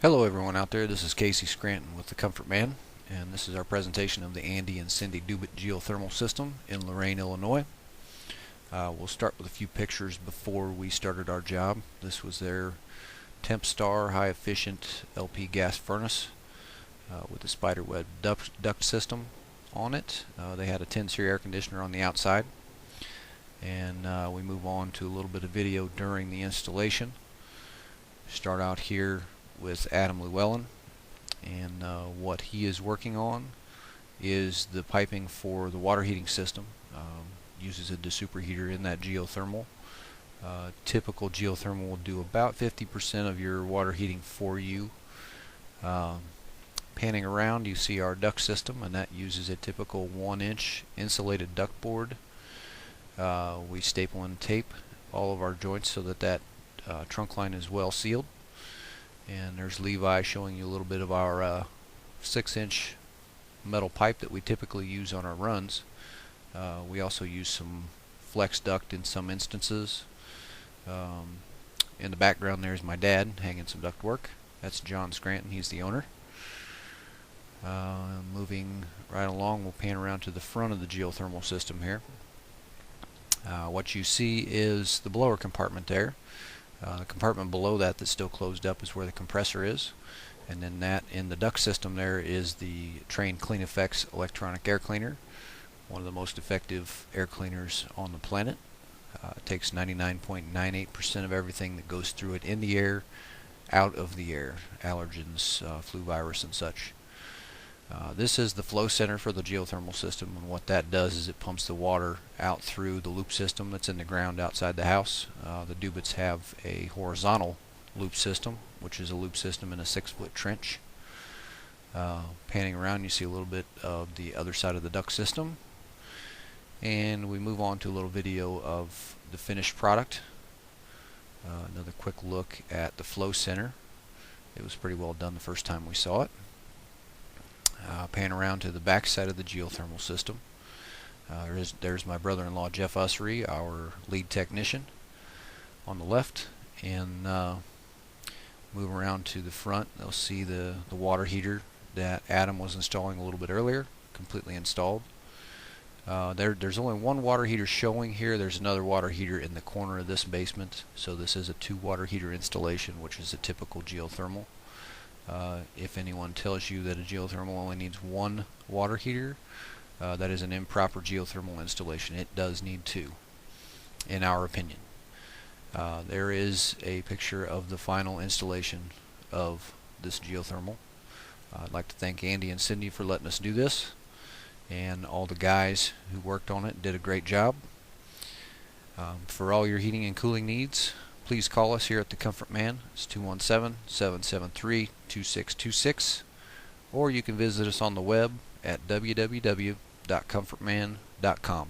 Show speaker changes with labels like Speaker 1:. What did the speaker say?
Speaker 1: Hello everyone out there, this is Casey Scranton with the Comfort Man, and this is our presentation of the Andy and Cindy Doubet geothermal system in Lorain, Illinois. We'll start with a few pictures before we started our job. This was their temp star high efficient LP gas furnace with a spiderweb duct system on it. They had a 10-series air conditioner on the outside, and we move on to a little bit of video during the installation. Start out here with Adam Llewellyn, and what he is working on is the piping for the water heating system. Uses a superheater in that geothermal. Typical geothermal will do about 50% of your water heating for you. Panning around, you see our duct system, and that uses a typical 1-inch insulated duct board. We staple and tape all of our joints so that trunk line is well sealed. And there's Levi showing you a little bit of our 6-inch metal pipe that we typically use on our runs. We also use some flex duct in some instances. In the background there's my dad hanging some duct work. That's John Scranton, he's the owner. Moving right along, we'll pan around to the front of the geothermal system here. What you see is the blower compartment there. The compartment below that that's still closed up is where the compressor is, and then that in the duct system there is the Train Clean Effects electronic air cleaner, one of the most effective air cleaners on the planet. It takes 99.98% of everything that goes through it in the air out of the air, allergens, flu virus and such. This is the flow center for the geothermal system, and what that does is it pumps the water out through the loop system that's in the ground outside the house. The Doubets have a horizontal loop system, which is a loop system in a 6-foot trench. Panning around, you see a little bit of the other side of the duct system, and we move on to a little video of the finished product. Another quick look at the flow center. It was pretty well done the first time we saw it. Pan around to the back side of the geothermal system. There's my brother-in-law Jeff Ussery, our lead technician, on the left, and move around to the front. They'll see the water heater that Adam was installing a little bit earlier, completely installed. There's only one water heater showing here. There's another water heater in the corner of this basement, so this is a 2 water heater installation, which is a typical geothermal. If anyone tells you that a geothermal only needs 1 water heater, that is an improper geothermal installation. It does need 2, in our opinion. There is a picture of the final installation of this geothermal. I'd like to thank Andy and Cindy for letting us do this, and all the guys who worked on it did a great job. For all your heating and cooling needs, please call us here at the Comfort Man. It's 217-773-2626, or you can visit us on the web at www.comfortman.com.